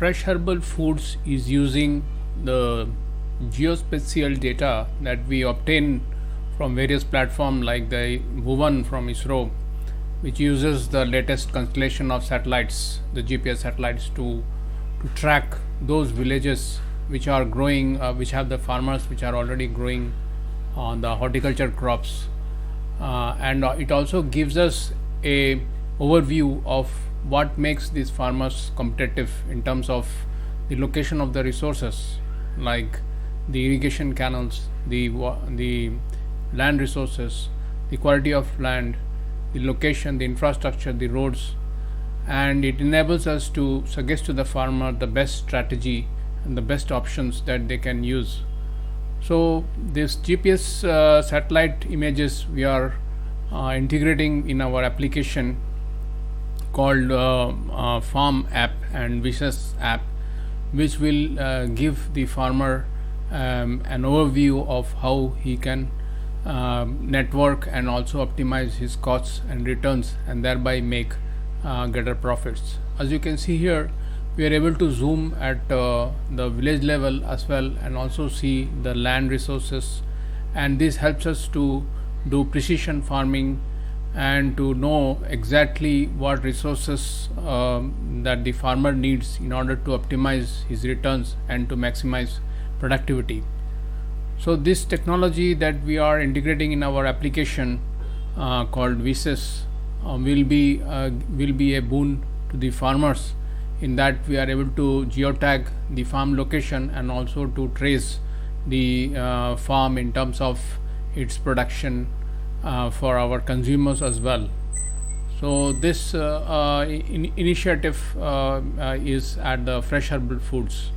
Fresh Herbal Foods is using the geospatial data that we obtain from various platforms like the Bhuvan from ISRO, which uses the latest constellation of satellites, the GPS satellites, to track those villages which are growing, which have the farmers which are already growing on the horticulture crops, and it also gives us a overview of what makes these farmers competitive in terms of the location of the resources like the irrigation canals, the land resources, the quality of land, the location, the infrastructure, the roads, and it enables us to suggest to the farmer the best strategy and the best options that they can use. So this GPS satellite images we are integrating in our application called Farm app and Visas app, which will give the farmer an overview of how he can network and also optimize his costs and returns and thereby make greater profits. As you can see here, we are able to zoom at the village level as well and also see the land resources, and this helps us to do precision farming and to know exactly what resources that the farmer needs in order to optimize his returns and to maximize productivity. So this technology that we are integrating in our application called Visas will be a boon to the farmers, in that we are able to geotag the farm location and also to trace the farm in terms of its production for our consumers as well. So this initiative is at the Fresh Herbal Foods.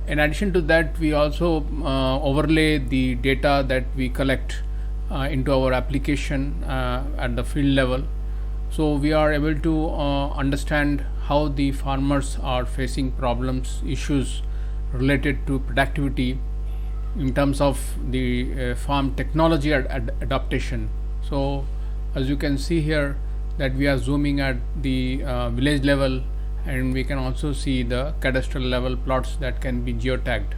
In addition to that, we also overlay the data that we collect into our application at the field level. So we are able to understand how the farmers are facing problems, issues related to productivity in terms of the farm technology adaptation. So as you can see here that we are zooming at the village level, and we can also see the cadastral level plots that can be geotagged.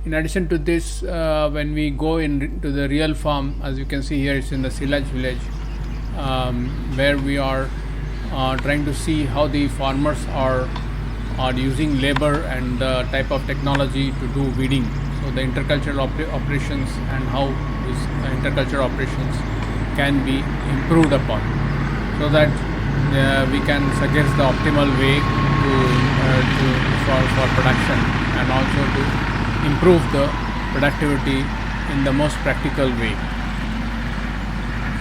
In addition to this, when we go into the real farm, as you can see here, it's in the Silaj village, where we are trying to see how the farmers are using labor and the type of technology to do weeding. So the intercultural operations and how these intercultural operations can be improved upon, so that we can suggest the optimal way for production and also to improve the productivity in the most practical way.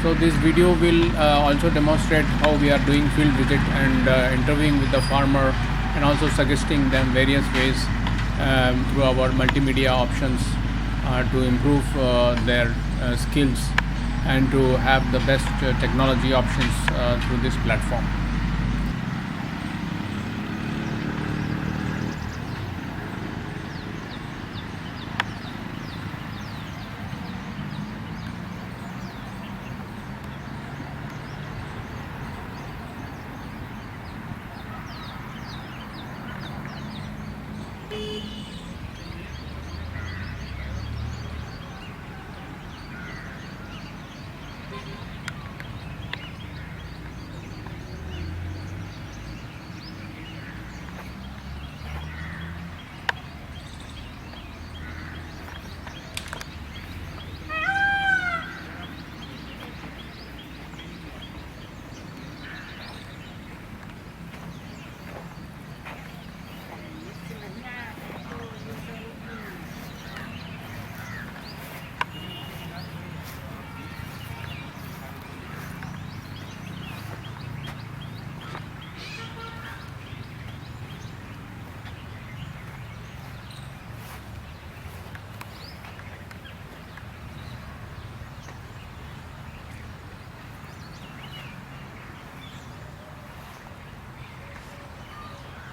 So this video will also demonstrate how we are doing field visit and interviewing with the farmer, and also suggesting them various ways through our multimedia options to improve their skills and to have the best technology options through this platform.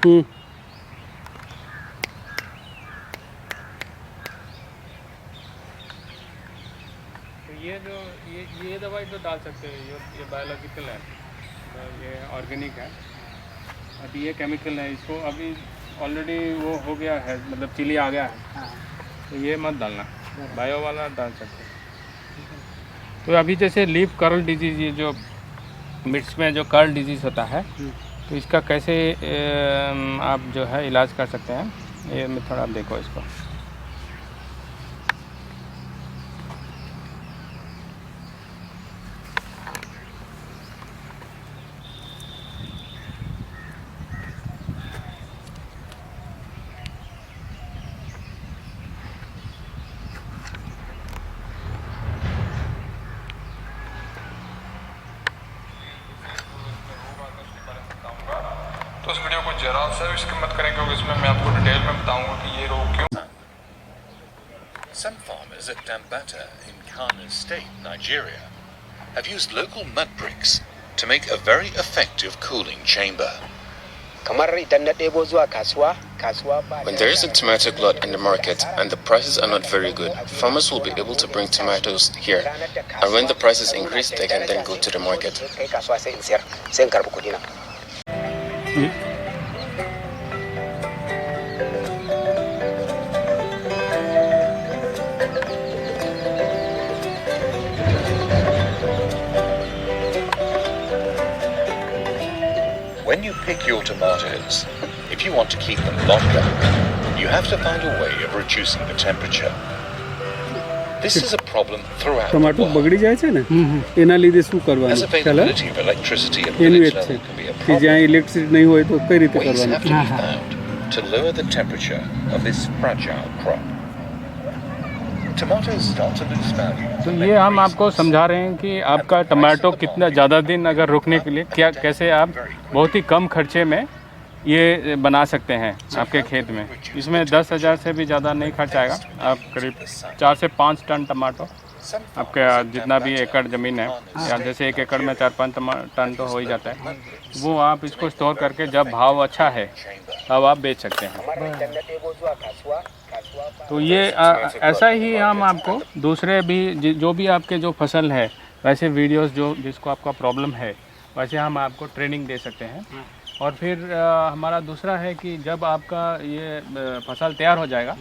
हम्म तो ये दवाई तो डाल सकते हैं, ये biological है, तो ये ऑर्गेनिक है। अभी ये केमिकल है, इसको अभी ऑलरेडी वो हो गया है, मतलब चिली आ गया है, हाँ तो ये मत डालना, बायो वाला डाल सकते हैं। तो अभी जैसे लीफ कर्ल डिजीज़, ये जो मिर्च में जो कर्ल डिजीज़ होता है, तो इसका कैसे आप जो है इलाज कर सकते हैं, ये मैं थोड़ा देखो इसको। तो उस वीडियो को जरा सा भी स्किप मत करें, क्योंकि इसमें मैं आपको डिटेल में बताऊंगा कि ये रोग क्यों। Some farmers at Dambata in Kano State, Nigeria, have used local mud bricks to make a very effective cooling chamber. kamar idan na ɗebo zuwa kasuwa ba. When there is a tomato glut in the market and the prices are not very good, farmers will be able to bring tomatoes here. And when the prices increase, they can then go to the market. Kai kasuwa sai in siyar, sai in karɓi kuɗi na. When you pick your tomatoes, if you want to keep them longer, you have to find a way of reducing the temperature. This is a problem throughout the ટમાટો world, બગડી જાય છે ને એના લીધે શું as કરવાનું ખ્યાલ availability of electricity at એનું village એક છે level can be a કે જ્યાં problem. ઇલેક્ટ્રિસિટી નહીં હોય તો કઈ રીતે Ways કરવાનું have to be found to lower the temperature of this fragile crop. Tomatoes start to lose value. तो ये हम आपको समझा रहे हैं कि आपका टमाटो कितना ज़्यादा दिन अगर रुकने के लिए क्या कैसे आप बहुत ही कम खर्चे में ये बना सकते हैं आपके खेत में। इसमें 10,000 से भी ज़्यादा नहीं खर्च आएगा, आप करीब 4 से 5 टन टमाटो आपके जितना भी एकड़ ज़मीन है, या जैसे 1 एकड़ में 4-5 टन तो हो ही जाता है, वो आप इसको स्टोर करके जब भाव अच्छा है तब आप बेच सकते हैं। Kamar idan na ɗebo zuwa kasuwa ba. तो ये ऐसा ही हम आपको दूसरे भी जो भी आपके जो फसल है वैसे वीडियोस जो जिसको आपका प्रॉब्लम है वैसे हम आपको ट्रेनिंग दे सकते हैं। और फिर हमारा दूसरा है कि जब आपका ये फसल तैयार हो जाएगा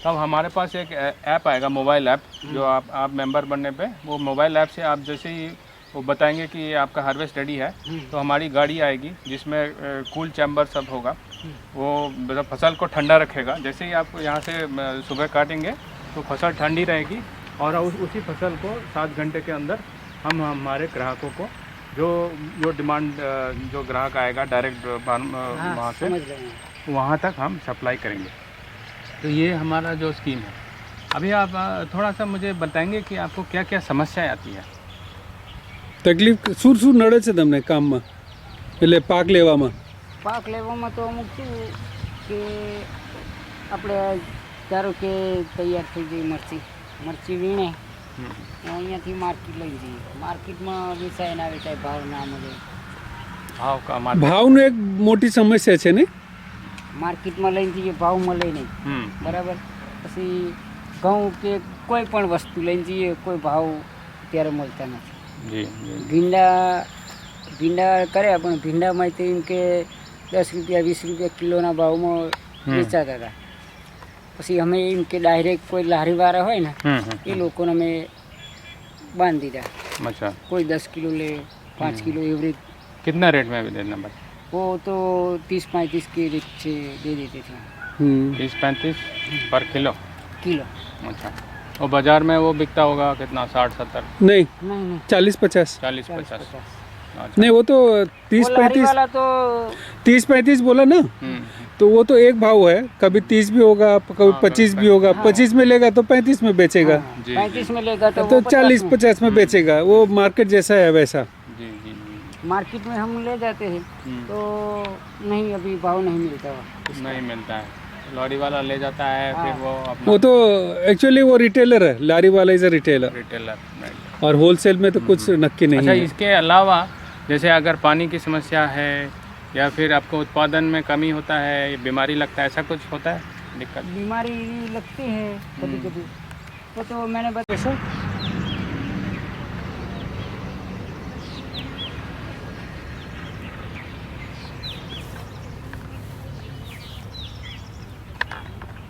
तब हमारे पास एक ऐप आएगा, मोबाइल ऐप, जो आप मेंबर बनने पे वो मोबाइल ऐप से आप जैसे ही वो बताएंगे कि आपका हार्वेस्ट रेडी है तो हमारी गाड़ी आएगी जिसमें कूल चैम्बर सब होगा, वो मतलब फसल को ठंडा रखेगा। जैसे ही आप यहाँ से सुबह काटेंगे तो फसल ठंडी रहेगी और उसी फसल को 7 घंटे के अंदर हम हमारे ग्राहकों को जो डिमांड जो ग्राहक आएगा डायरेक्ट वहाँ से वहाँ तक हम सप्लाई करेंगे। तो ये हमारा जो स्कीम है। अभी आप थोड़ा सा मुझे बताएंगे कि आपको क्या क्या समस्याएं आती है। તકલીફ શું નડે છે તમને કામમાં, એટલે પાક લેવામાં? પાક લેવામાં તો અમુક શું કે આપણે ધારો કે તૈયાર થઈ ગઈ મરચી વીણે અહીંયાથી માર્કેટ લઈ જઈએ, માર્કેટમાં વેચાય ના વેચાય, ભાવ ના મળે, भाव का ભાવનું એક મોટી સમસ્યા છે ને, માર્કેટમાં લઈને જઈએ ભાવ મળે નહીં, બરાબર. પછી ઘઉં કે કોઈ પણ વસ્તુ લઈને જઈએ કોઈ ભાવ અત્યારે મળતા નથી. ભીંડા કર્યા પણ ભીંડામાં તો એમ કે 10 રૂપિયા 20 રૂપિયા કિલોના ભાવમાં વેચાતા હતા. પછી અમે એમ કે ડાયરેક્ટ કોઈ લારીવાળા હોય ને એ લોકોને અમે બાંધી દીધા, अच्छा કોઈ 10 કિલો લે 5 કિલો એવરેજ, कितना रेट में भी देना भाई? वो तो 30-35 के रेट से दे देते थे 30-35 पर किलो। किलो। अच्छा, और बाजार में वो बिकता होगा कितना, 60-70? નહીં नहीं 40-50 40-50। नहीं, वो तो 30-35 वाला तो 30-35 बोला ना, तो वो तो एक भाव है, कभी 30 भी होगा कभी 25 भी होगा, 25 में लेगा तो 35 में बेचेगा, 35 में लेगा तो तो 40-50 में बेचेगा, वो मार्केट जैसा है वैसा। जी जी जी। मार्केट में हम ले जाते हैं तो नहीं, अभी भाव नहीं मिलता हुआ। नहीं मिलता है, लॉरी वाला ले जाता है फिर वो अपना वो तो एक्चुअली वो रिटेलर है, लारी वाला इज अ रिटेलर, रिटेलर। और होलसेल में तो कुछ नक्की नहीं अच्छा, है। इसके अलावा जैसे अगर पानी की समस्या है या फिर आपको उत्पादन में कमी होता है, बीमारी लगता है, ऐसा कुछ होता है दिक्कत? बीमारी लगती है कभी कभी, वो तो मैंने बताया